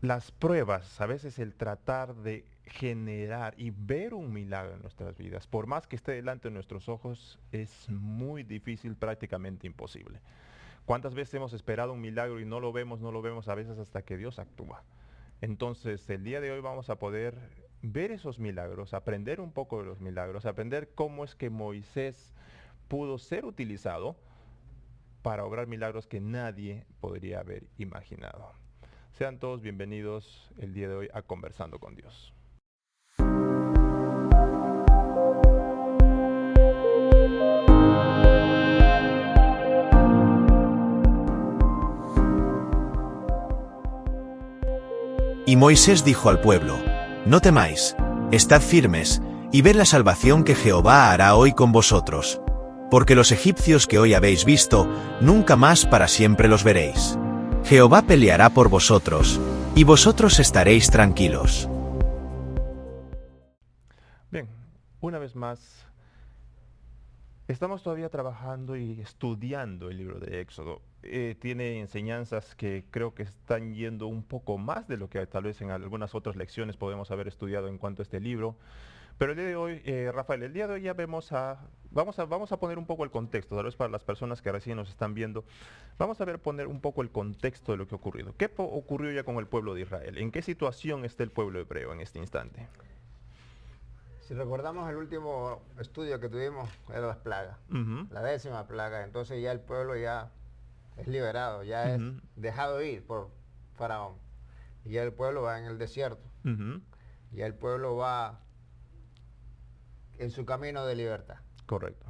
las pruebas, a veces el tratar de generar y ver un milagro en nuestras vidas, por más que esté delante de nuestros ojos, es muy difícil, prácticamente imposible. ¿Cuántas veces hemos esperado un milagro y no lo vemos, no lo vemos, a veces hasta que Dios actúa? Entonces, el día de hoy vamos a poder ver esos milagros, aprender un poco de los milagros, aprender cómo es que Moisés pudo ser utilizado para obrar milagros que nadie podría haber imaginado. Sean todos bienvenidos el día de hoy a Conversando con Dios. Y Moisés dijo al pueblo: No temáis, estad firmes, y ved la salvación que Jehová hará hoy con vosotros. Porque los egipcios que hoy habéis visto, nunca más para siempre los veréis. Jehová peleará por vosotros, y vosotros estaréis tranquilos. Bien, una vez más, estamos todavía trabajando y estudiando el libro de Éxodo. Tiene enseñanzas que creo que están yendo un poco más de lo que tal vez en algunas otras lecciones podemos haber estudiado en cuanto a este libro. Pero el día de hoy, Rafael, el día de hoy ya vamos a poner un poco el contexto, tal vez para las personas que recién nos están viendo, vamos a ver poner un poco el contexto de lo que ha ocurrido. ¿Qué ocurrió ya con el pueblo de Israel? ¿En qué situación está el pueblo hebreo en este instante? Si recordamos el último estudio que tuvimos, era las plagas, Ujú, la 10ª plaga. Entonces ya el pueblo ya es liberado, ya es ujú, dejado ir por Faraón. Y ya el pueblo va en el desierto, ujú, ya el pueblo va en su camino de libertad. correcto.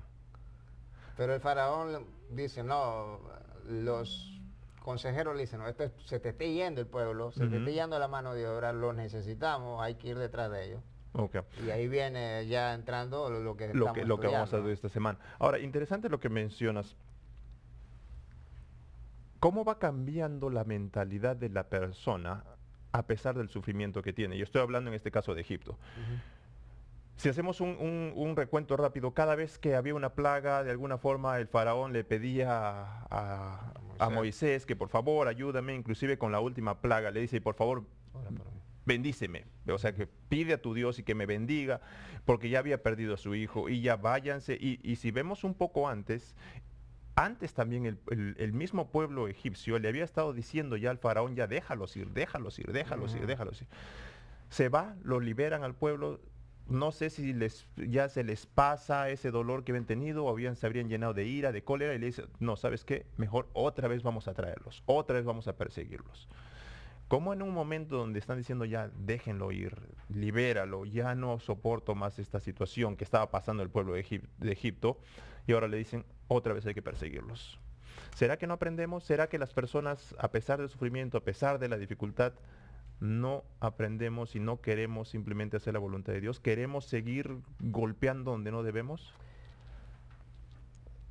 Pero el Faraón dice, no, los consejeros le dicen, no, se te está yendo el pueblo, se te está Ujú, yendo la mano de obra, los necesitamos, hay que ir detrás de ellos. ok. Y ahí viene ya entrando lo que estamos Lo que vamos a estudiando, ver ¿no? esta semana. Ahora, interesante lo que mencionas. ¿Cómo va cambiando la mentalidad de la persona a pesar del sufrimiento que tiene? Yo estoy hablando en este caso de Egipto. Ujú. Si hacemos un recuento rápido, cada vez que había una plaga, de alguna forma el faraón le pedía A a Moisés, Moisés que por favor ayúdame, inclusive con la última plaga, le dice, por favor, ora por mí. bendíceme. O sea, Ujú. que pide a tu Dios y que me bendiga, porque ya había perdido a su hijo y ya váyanse. Y si vemos un poco antes también el mismo pueblo egipcio le había estado diciendo ya al faraón, ya déjalos ir, déjalos ir, déjalos ir, Ujú. déjalos ir. Se va, lo liberan al pueblo. No sé si ya se les pasa ese dolor que habían tenido o se habrían llenado de ira, de cólera y le dicen, no, ¿sabes qué? Mejor otra vez vamos a traerlos, otra vez vamos a perseguirlos. Como en un momento donde están diciendo ya déjenlo ir, libéralo, ya no soporto más esta situación que estaba pasando el pueblo de Egipto y ahora le dicen otra vez hay que perseguirlos. ¿Será que no aprendemos? ¿Será que las personas, a pesar del sufrimiento, a pesar de la dificultad, no aprendemos y no queremos simplemente hacer la voluntad de Dios? ¿Queremos seguir golpeando donde no debemos?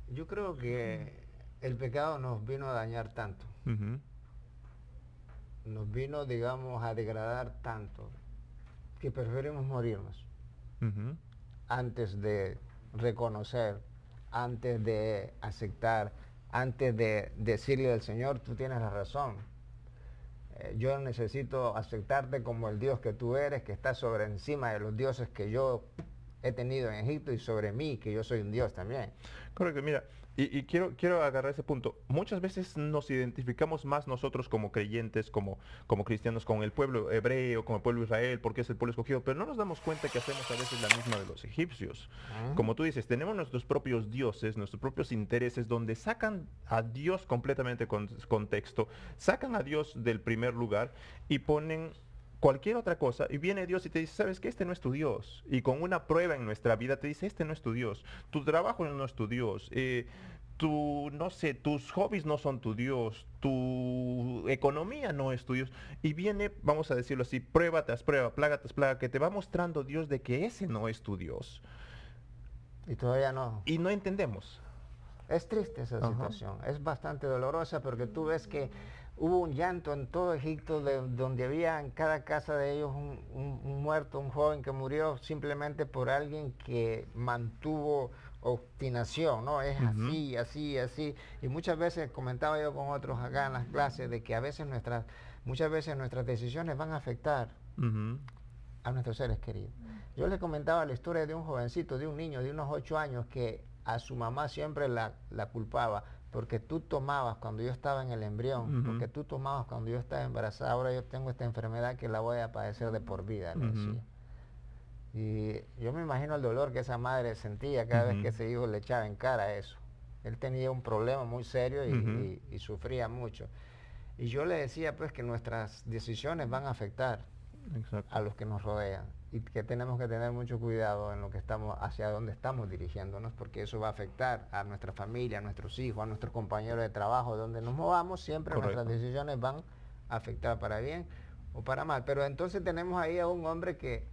Yo creo que el pecado nos vino a dañar tanto, Ujú, nos vino, digamos, a degradar tanto, que preferimos morirnos ujú, antes de reconocer, antes de aceptar, antes de decirle al Señor, tú tienes la razón. Yo necesito aceptarte como el Dios que tú eres, que está sobre encima de los dioses que yo he tenido en Egipto y sobre mí, que yo soy un Dios también. correcto, mira, y quiero agarrar ese punto. Muchas veces nos identificamos más nosotros como creyentes, como cristianos, con el pueblo hebreo, con el pueblo de Israel, porque es el pueblo escogido, pero no nos damos cuenta que hacemos a veces la misma de los egipcios. Ujú. Como tú dices, tenemos nuestros propios dioses, nuestros propios intereses, donde sacan a Dios completamente contexto, sacan a Dios del primer lugar y ponen cualquier otra cosa, y viene Dios y te dice, sabes que este no es tu Dios, y con una prueba en nuestra vida te dice, este no es tu Dios, tu trabajo no es tu Dios, no sé, tus hobbies no son tu Dios, tu economía no es tu Dios, y viene, vamos a decirlo así, prueba tras prueba, plaga tras plaga, que te va mostrando Dios de que ese no es tu Dios, Y todavía no. y no entendemos. Es triste esa Ajá. situación, es bastante dolorosa porque tú ves que hubo un llanto en todo Egipto donde había en cada casa de ellos un muerto, un joven que murió simplemente por alguien que mantuvo obstinación, ¿no? Es Ujú, así, así, así. Y muchas veces comentaba yo con otros acá en las clases de que a veces muchas veces nuestras decisiones van a afectar Ujú. a nuestros seres queridos. Yo les comentaba la historia de un jovencito, de un niño de unos 8 años que a su mamá siempre la culpaba, porque tú tomabas cuando yo estaba en el embrión, Ujú. porque tú tomabas cuando yo estaba embarazada, ahora yo tengo esta enfermedad que la voy a padecer de por vida, le Ujú. decía. Y yo me imagino el dolor que esa madre sentía cada vez que Ujú. ese hijo le echaba en cara eso. Él tenía un problema muy serio Ujú. y sufría mucho. Y yo le decía pues que nuestras decisiones van a afectar Exacto. a los que nos rodean y que tenemos que tener mucho cuidado en lo que estamos, hacia dónde estamos dirigiéndonos, porque eso va a afectar a nuestra familia, a nuestros hijos, a nuestros compañeros de trabajo, donde nos movamos, siempre nuestras Correcto. decisiones van a afectar para bien o para mal. Pero entonces tenemos ahí a un hombre que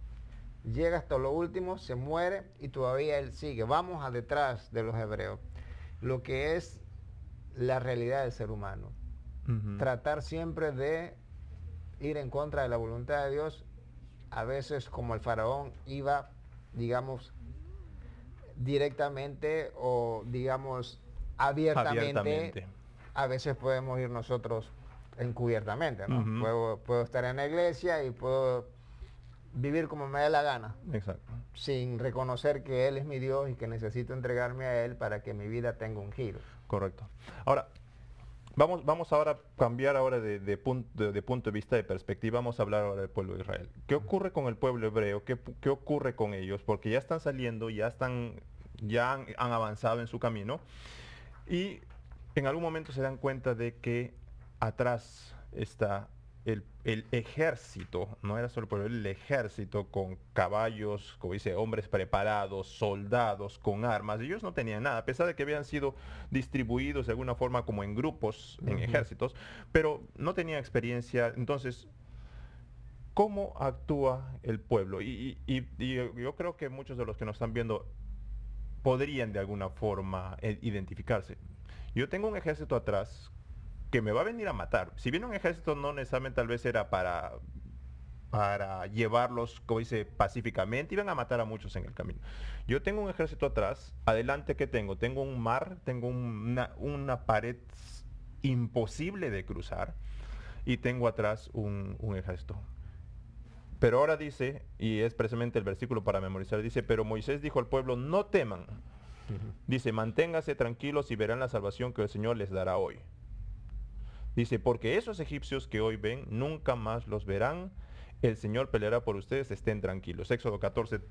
llega hasta lo último, se muere y todavía él sigue. Vamos a detrás de los hebreos, lo que es la realidad del ser humano. Ujú. Tratar siempre de ir en contra de la voluntad de Dios, a veces como el faraón iba, digamos, directamente o digamos abiertamente, Abiertamente. a veces podemos ir nosotros encubiertamente, ¿no? Ujú. Puedo estar en la iglesia y puedo vivir como me dé la gana, Exacto. sin reconocer que Él es mi Dios y que necesito entregarme a Él para que mi vida tenga un giro. Correcto. Ahora, vamos ahora a cambiar ahora de punto de vista, de perspectiva. Vamos a hablar ahora del pueblo de Israel. ¿Qué ocurre con el pueblo hebreo? ¿Qué ocurre con ellos? Porque ya están saliendo, ya han avanzado en su camino y en algún momento se dan cuenta de que atrás está el ejército, no era solo el pueblo, el ejército con caballos, como dice, hombres preparados, soldados con armas. Ellos no tenían nada, a pesar de que habían sido distribuidos de alguna forma como en grupos, en Ujú. ejércitos, pero no tenían experiencia. Entonces, ¿cómo actúa el pueblo? Y yo creo que muchos de los que nos están viendo podrían de alguna forma identificarse. Yo tengo un ejército atrás que me va a venir a matar. Si viene un ejército, no necesariamente tal vez era para llevarlos, como dice, pacíficamente, iban a matar a muchos en el camino. Yo tengo un ejército atrás, adelante que tengo, tengo un mar, tengo una pared imposible de cruzar y tengo atrás un ejército. Pero ahora dice, y es precisamente el versículo para memorizar, dice, pero Moisés dijo al pueblo, no teman. Dice, manténgase tranquilos y verán la salvación que el Señor les dará hoy. Dice, porque esos egipcios que hoy ven, nunca más los verán. El Señor peleará por ustedes, estén tranquilos. Éxodo 14,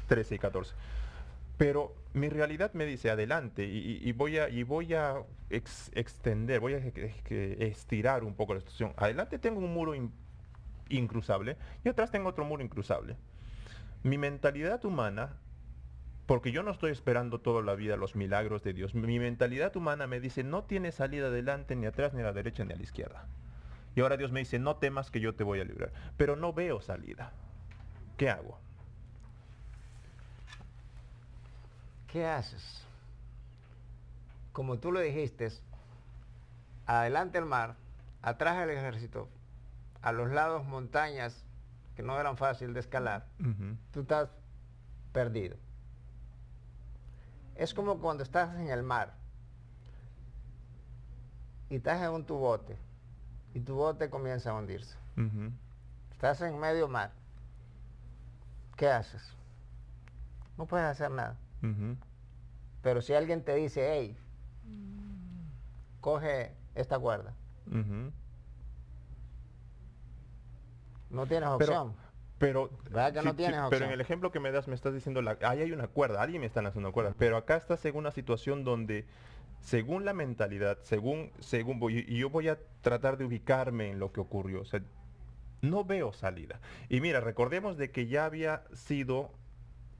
13 y 14. Pero mi realidad me dice, adelante, y voy a extender, voy a estirar un poco la situación. Adelante tengo un muro incruzable y atrás tengo otro muro incruzable. Mi mentalidad humana, porque yo no estoy esperando toda la vida los milagros de Dios, mi mentalidad humana me dice, no tiene salida adelante, ni atrás, ni a la derecha, ni a la izquierda. Y ahora Dios me dice, no temas que yo te voy a librar. Pero no veo salida. ¿Qué hago? ¿Qué haces? Como tú lo dijiste, adelante el mar, atrás el ejército, a los lados montañas que no eran fáciles de escalar, Ujú. tú estás perdido. Es como cuando estás en el mar y estás en tu bote y tu bote comienza a hundirse. Ujú. Estás en medio mar. ¿Qué haces? No puedes hacer nada. Ujú. Pero si alguien te dice, hey, coge esta cuerda, Ujú. no tienes Pero, opción. pero, ¿Verdad que no tienes pero en opción? el ejemplo que me das, me estás diciendo, ahí hay una cuerda, alguien me está lanzando una cuerda. Pero acá estás en una situación donde, según la mentalidad, y yo voy a tratar de ubicarme en lo que ocurrió. O sea, no veo salida. Y mira, recordemos de que ya había sido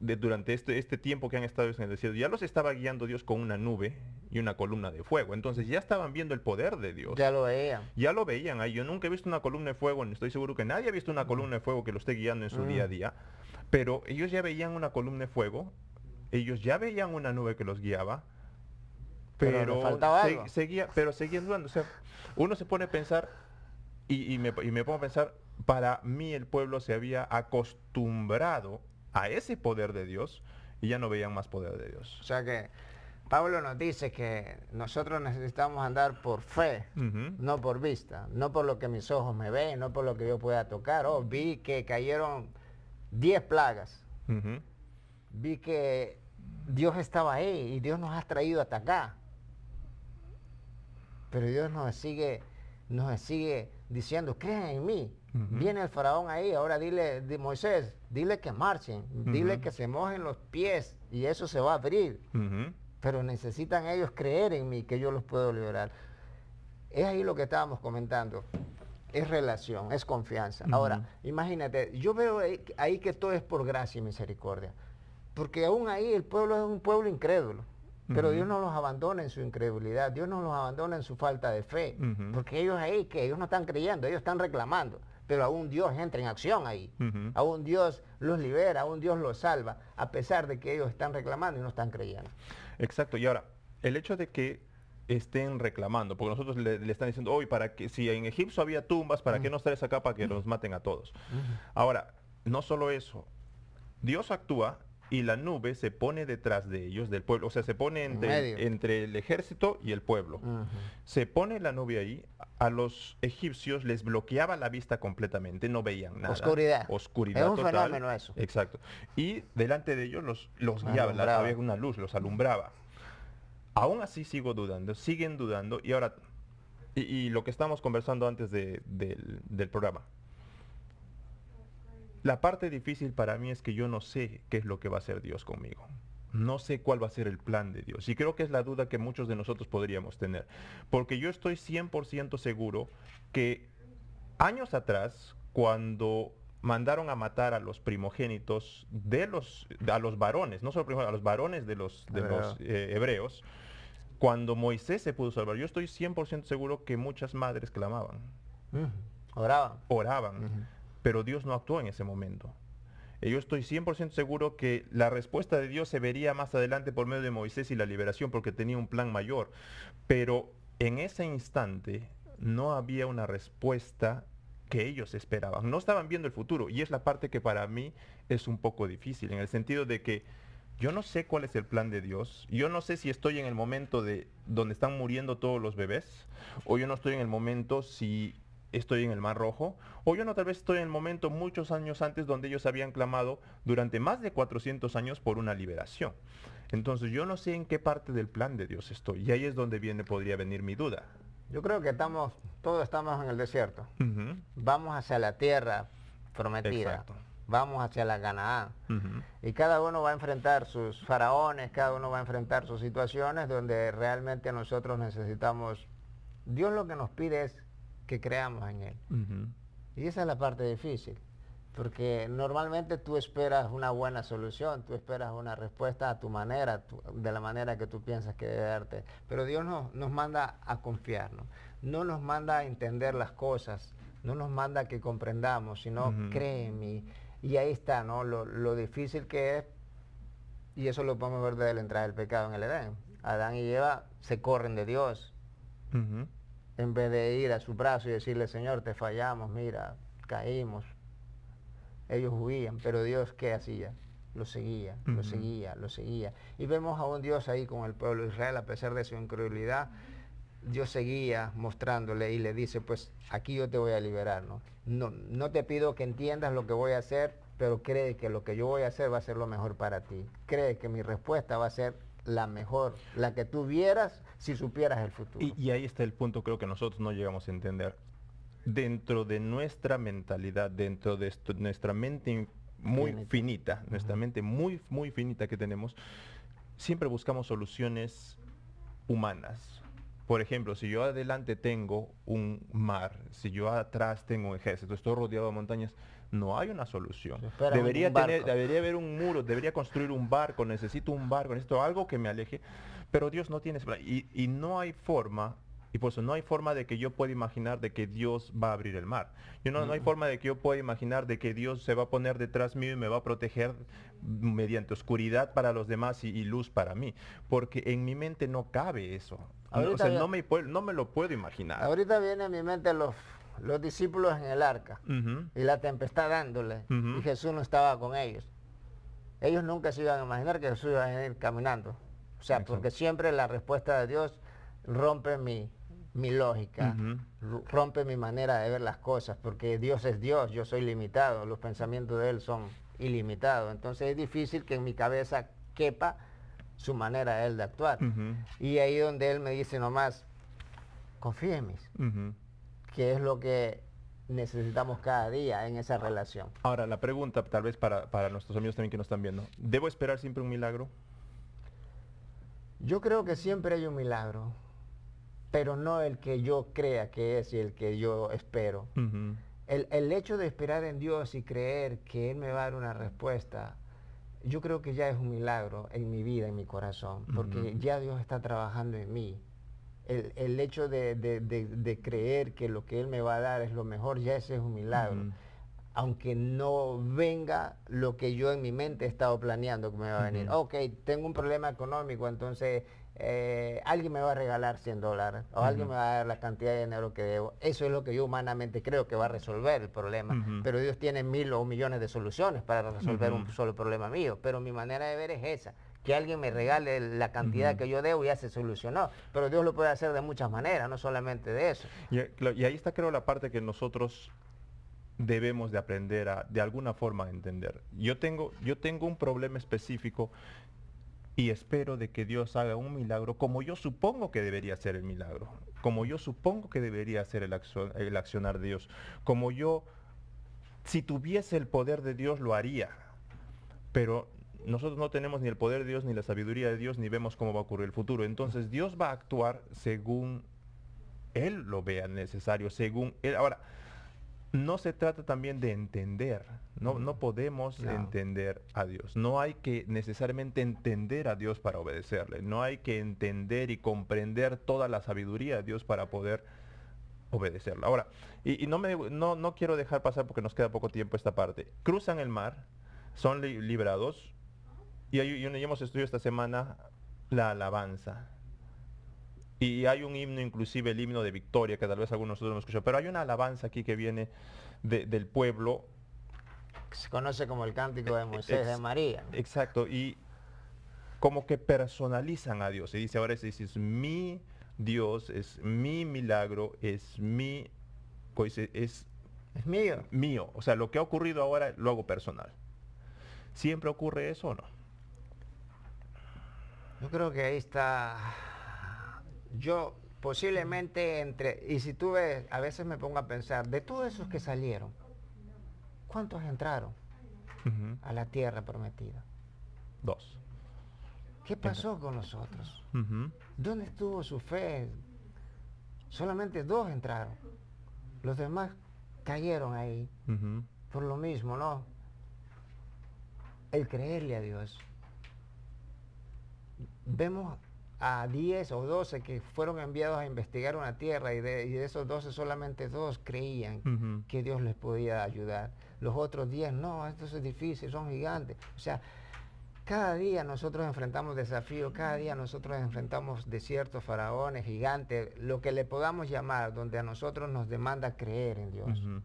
durante este tiempo que han estado en el desierto, ya los estaba guiando Dios con una nube y una columna de fuego. Entonces ya estaban viendo el poder de Ya Dios. lo veían. Ya lo veían ahí. Yo nunca he visto una columna de fuego, ni estoy seguro que nadie ha visto una columna de fuego que lo esté guiando en su día a Mm. día. Pero ellos ya veían una columna de fuego, ellos ya veían una nube que los guiaba, Pero le pero faltaba algo. seguían dudando. O sea, uno se pone a pensar y me pongo a pensar, para mí el pueblo se había acostumbrado a ese poder de Dios y ya no veían más poder de O Dios. sea que Pablo nos dice que nosotros necesitamos andar por fe, Ujú. no por vista, no por lo que mis ojos me ven, no por lo que yo pueda tocar. Oh, vi que cayeron 10 plagas, Ujú. vi que Dios estaba ahí y Dios nos ha traído hasta acá. Pero Dios nos sigue diciendo, crean en mí. Ujú. Viene el faraón ahí, ahora dile, Moisés, dile que marchen, dile Ujú. que se mojen los pies y eso se va a abrir. Ujú. Pero necesitan ellos creer en mí, que yo los puedo liberar. Es ahí lo que estábamos comentando. Es relación, es confianza. Ujú. Ahora, imagínate, yo veo ahí que todo es por gracia y misericordia. Porque aún ahí el pueblo es un pueblo incrédulo. Pero Ujú. Dios no los abandona en su incredulidad, Dios no los abandona en su falta de fe. Ujú. Porque ellos ahí, que ellos no están creyendo, ellos están reclamando. Pero aún Dios entra en acción ahí. Ujú. Aún Dios los libera, aún Dios los salva, a pesar de que ellos están reclamando y no están creyendo. Exacto. Y ahora, el hecho de que estén reclamando, porque nosotros le están diciendo, hoy para que si en Egipto había tumbas, ¿para qué nos traes acá para que nos maten a todos? Ahora, no solo eso, Dios actúa y la nube se pone detrás de ellos, del pueblo, o sea, se pone medio. entre el ejército y el pueblo. Ujú. Se pone la nube ahí, a los egipcios les bloqueaba la vista completamente, no veían nada. Oscuridad. Oscuridad Es un total. fenómeno eso. Exacto. Y delante de ellos los guiaba, Alumbraba. había una luz, los alumbraba. Aún así sigo dudando, siguen dudando, y ahora, y lo que estábamos conversando antes del programa, la parte difícil para mí es que yo no sé qué es lo que va a hacer Dios conmigo. No sé cuál va a ser el plan de Dios. Y creo que es la duda que muchos de nosotros podríamos tener. Porque yo estoy 100% seguro que años atrás, cuando mandaron a matar a los primogénitos a los varones, no solo primogénitos, a los varones de los hebreos, cuando Moisés se pudo salvar, yo estoy 100% seguro que muchas madres clamaban, Ujú. Oraban. oraban, Ujú. pero Dios no actuó en ese momento. Y yo estoy 100% seguro que la respuesta de Dios se vería más adelante por medio de Moisés y la liberación, porque tenía un plan mayor. Pero en ese instante no había una respuesta que ellos esperaban. No estaban viendo el futuro. Y es la parte que para mí es un poco difícil, en el sentido de que yo no sé cuál es el plan de Dios. Yo no sé si estoy en el momento de donde están muriendo todos los bebés, o yo no estoy en el momento si estoy en el Mar Rojo, o yo no tal vez estoy en el momento muchos años antes donde ellos habían clamado durante más de 400 años por una liberación. Entonces yo no sé en qué parte del plan de Dios estoy, y ahí es donde podría venir mi duda. Yo creo que todos estamos en el desierto. Ujú. Vamos hacia la tierra prometida. Exacto. Vamos hacia la Canaán. Ujú. Y cada uno va a enfrentar sus faraones, cada uno va a enfrentar sus situaciones donde realmente nosotros necesitamos. Dios lo que nos pide es que creamos en Él. Ujú. Y esa es la parte difícil. Porque normalmente tú esperas una buena solución, tú esperas una respuesta a tu manera, de la manera que tú piensas que debe darte. Pero Dios nos manda a confiarnos, no nos manda a entender las cosas, no nos manda a que comprendamos, sino Ujú. cree en mí. Y ahí está, ¿no? Lo difícil que es, y eso lo podemos ver desde la entrada del pecado en el Edén. Adán y Eva se corren de Dios, Ujú. en vez de ir a su brazo y decirle, Señor, te fallamos, mira, caímos. Ellos huían, pero Dios, ¿qué hacía? Lo seguía, lo Ujú. seguía, lo seguía. Y vemos a un Dios ahí con el pueblo de Israel, a pesar de su incredulidad, Dios seguía mostrándole y le dice, pues aquí yo te voy a liberar, ¿no? No te pido que entiendas lo que voy a hacer, pero cree que lo que yo voy a hacer va a ser lo mejor para ti. Cree que mi respuesta va a ser la mejor, la que tú vieras si supieras el futuro. Y ahí está el punto, creo que nosotros no llegamos a entender. Dentro de nuestra mentalidad, dentro de nuestra mente muy finita, nuestra mente muy, muy finita que tenemos, siempre buscamos soluciones humanas. Por ejemplo, si yo adelante tengo un mar, si yo atrás tengo un ejército, estoy rodeado de montañas, no hay una solución. Debería haber un muro, debería construir un barco, necesito algo que me aleje, pero Dios no tiene ese plan. Y no hay forma, y por eso no hay forma de que yo pueda imaginar de que Dios va a abrir el mar. No hay forma de que yo pueda imaginar de que Dios se va a poner detrás mío y me va a proteger mediante oscuridad para los demás y luz para mí, porque en mi mente no cabe eso. O sea, no me lo puedo imaginar. Ahorita viene a mi mente los discípulos en el arca Ujú. y la tempestad dándole Ujú. y Jesús no estaba con ellos. Ellos nunca se iban a imaginar que Jesús iba a ir caminando O sea, Exacto. porque siempre la respuesta de Dios rompe mi lógica, rompe mi manera de ver las cosas, porque Dios es Dios, yo soy limitado, los pensamientos de Él son ilimitados. Entonces es difícil que en mi cabeza quepa su manera de Él de actuar. Ujú, Y ahí donde Él me dice nomás, confía en mí, ujú. que es lo que necesitamos cada día en esa relación. Ahora, la pregunta, tal vez para nuestros amigos también que nos están viendo. ¿Debo esperar siempre un milagro? Yo creo que siempre hay un milagro, pero no el que yo crea que es y el que yo espero. Ujú, El hecho de esperar en Dios y creer que Él me va a dar una respuesta, yo creo que ya es un milagro en mi vida, en mi corazón, porque ujú, ya Dios está trabajando en mí. El hecho de creer que lo que Él me va a dar es lo mejor, ya ese es un milagro. ujú, Aunque no venga lo que yo en mi mente he estado planeando que me va a venir. ujú, Ok, tengo un problema económico, entonces alguien me va a regalar $100 o alguien ujú, me va a dar la cantidad de dinero que debo. Eso es lo que yo humanamente creo que va a resolver el problema. ujú, Pero Dios tiene 1000 o millones de soluciones para resolver un ujú, solo problema mío. Pero mi manera de ver es esa. Que alguien me regale la cantidad ujú. que yo debo ya se solucionó. Pero Dios lo puede hacer de muchas maneras, no solamente de eso. Y ahí está, creo, la parte que nosotros debemos de aprender de alguna forma a entender. Yo tengo un problema específico y espero de que Dios haga un milagro como yo supongo que debería ser el milagro, como yo supongo que debería ser el accionar de Dios, como yo, si tuviese el poder de Dios, lo haría, pero nosotros no tenemos ni el poder de Dios, ni la sabiduría de Dios, ni vemos cómo va a ocurrir el futuro. Entonces Dios va a actuar según Él lo vea necesario, según Él. Ahora, no se trata también de entender, no podemos No. entender a Dios, no hay que necesariamente entender a Dios para obedecerle, no hay que entender y comprender toda la sabiduría de Dios para poder obedecerle. Ahora, y no quiero dejar pasar porque nos queda poco tiempo esta parte. Cruzan el mar, son librados, y hemos estudiado esta semana la alabanza. Y hay un himno, inclusive el himno de victoria, que tal vez algunos de nosotros no escuchado, pero hay una alabanza aquí que viene del pueblo. Se conoce como el cántico de Moisés de ex- María. exacto, y como que personalizan a Dios. Y dice, ahora ese es mi Dios, es mi milagro, es mi, pues, es Es mío. mío. O sea, lo que ha ocurrido ahora lo hago personal. ¿Siempre ocurre eso o no? Yo creo que ahí está. Yo posiblemente y si tú ves, a veces me pongo a pensar, de todos esos que salieron, ¿cuántos entraron Ujú. a la tierra prometida? Dos. ¿Qué pasó con los otros? Ujú, ¿Dónde estuvo su fe? Solamente 2 entraron. Los demás cayeron ahí ujú, por lo mismo, ¿no? El creerle a Dios. Vemos a 10 o 12 que fueron enviados a investigar una tierra y de esos 12 solamente 2 creían ujú. que Dios les podía ayudar. Los otros 10 no, esto es difícil, son gigantes. O sea, cada día nosotros enfrentamos desafíos, cada día nosotros enfrentamos desiertos, faraones, gigantes, lo que le podamos llamar, donde a nosotros nos demanda creer en Dios. Ujú.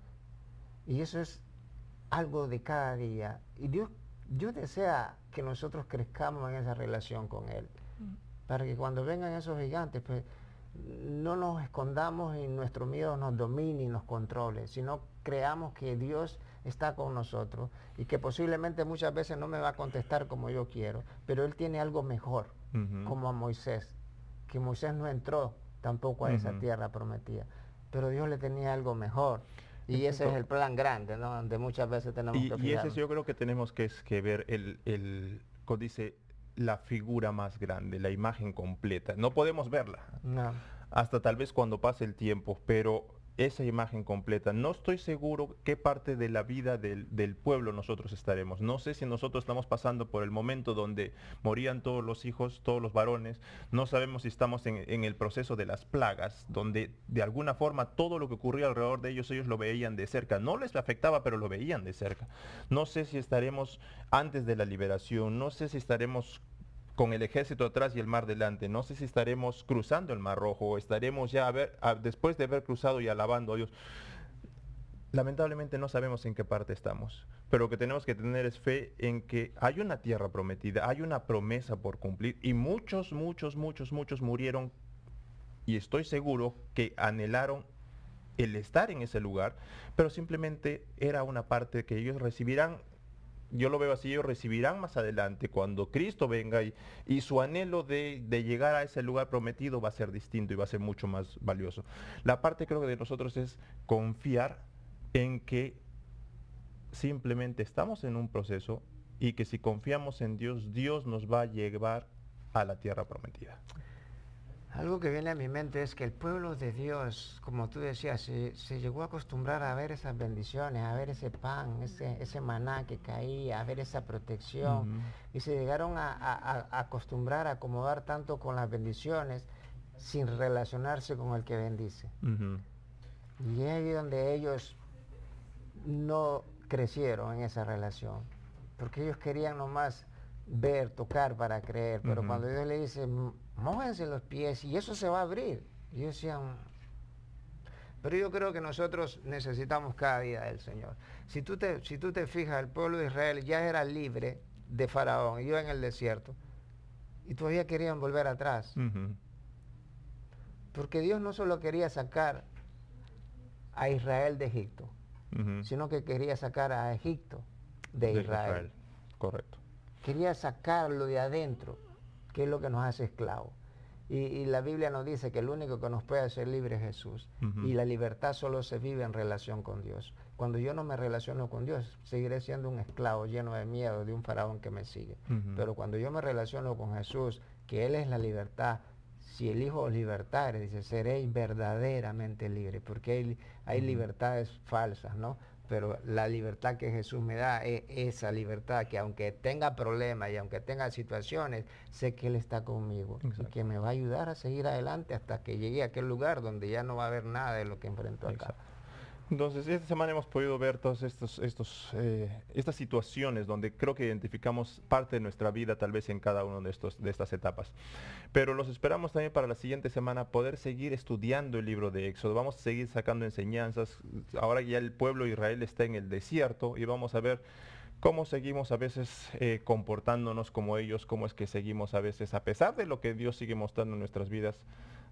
Y eso es algo de cada día. Y Dios desea que nosotros crezcamos en esa relación con Él. Para que cuando vengan esos gigantes, pues no nos escondamos y nuestro miedo nos domine y nos controle, sino creamos que Dios está con nosotros y que posiblemente muchas veces no me va a contestar como yo quiero, pero Él tiene algo mejor, Ujú. como a Moisés, que Moisés no entró tampoco a esa Ujú. tierra prometida, pero Dios le tenía algo mejor. Y ese es Exacto. el plan grande, ¿no? Donde muchas veces tenemos que Y ese fijarnos. yo creo que tenemos que ver como dice, la figura más grande, la imagen completa. No podemos verla No, hasta tal vez cuando pase el tiempo, pero esa imagen completa, no estoy seguro qué parte de la vida del pueblo nosotros estaremos. No sé si nosotros estamos pasando por el momento donde morían todos los hijos, todos los varones. No sabemos si estamos en el proceso de las plagas, donde de alguna forma todo lo que ocurría alrededor de ellos lo veían de cerca. No les afectaba, pero lo veían de cerca. No sé si estaremos antes de la liberación, no sé si estaremos con el ejército atrás y el mar delante. No sé si estaremos cruzando el Mar Rojo o estaremos ya después de haber cruzado y alabando a Dios. Lamentablemente no sabemos en qué parte estamos, pero lo que tenemos que tener es fe en que hay una tierra prometida, hay una promesa por cumplir y muchos murieron y estoy seguro que anhelaron el estar en ese lugar, pero simplemente era una parte que ellos recibirán. Yo lo veo así, ellos recibirán más adelante cuando Cristo venga y su anhelo de llegar a ese lugar prometido va a ser distinto y va a ser mucho más valioso. La parte creo que de nosotros es confiar en que simplemente estamos en un proceso y que si confiamos en Dios, Dios nos va a llevar a la tierra prometida. Algo que viene a mi mente es que el pueblo de Dios, como tú decías, se llegó a acostumbrar a ver esas bendiciones, a ver ese pan, ese maná que caía, a ver esa protección, y se llegaron a acostumbrar a acomodar tanto con las bendiciones sin relacionarse con el que bendice. Y es ahí donde ellos no crecieron en esa relación, porque ellos querían nomás ver, tocar para creer, pero cuando Dios le dice, mójense los pies y eso se va a abrir, y ellos decían, pero yo creo que nosotros necesitamos cada día del Señor. Si tú te fijas, el pueblo de Israel ya era libre de Faraón, iba en el desierto, y todavía querían volver atrás, porque Dios no solo quería sacar a Israel de Egipto, sino que quería sacar a Egipto de Israel. Correcto. Quería sacarlo de adentro, que es lo que nos hace esclavos. Y la Biblia nos dice que el único que nos puede hacer libre es Jesús. Y la libertad solo se vive en relación con Dios. Cuando yo no me relaciono con Dios, seguiré siendo un esclavo lleno de miedo de un faraón que me sigue. Pero cuando yo me relaciono con Jesús, que Él es la libertad, si el Hijo os libertare, dice, seréis verdaderamente libres, porque hay libertades falsas, ¿no? Pero la libertad que Jesús me da es esa libertad que aunque tenga problemas y aunque tenga situaciones, sé que Él está conmigo. Exacto. Y que me va a ayudar a seguir adelante hasta que llegue a aquel lugar donde ya no va a haber nada de lo que enfrento acá. Exacto. Entonces, esta semana hemos podido ver todas estas situaciones donde creo que identificamos parte de nuestra vida tal vez en cada una de estas etapas. Pero los esperamos también para la siguiente semana poder seguir estudiando el libro de Éxodo. Vamos a seguir sacando enseñanzas. Ahora ya el pueblo de Israel está en el desierto y vamos a ver cómo seguimos a veces comportándonos como ellos, cómo es que seguimos a veces, a pesar de lo que Dios sigue mostrando en nuestras vidas,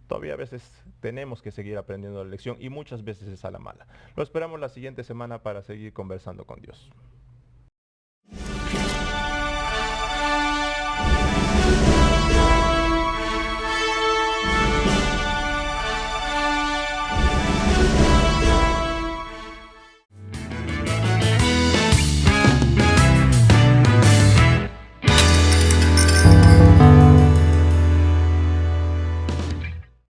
todavía a veces tenemos que seguir aprendiendo la lección y muchas veces es a la mala. Lo esperamos la siguiente semana para seguir conversando con Dios.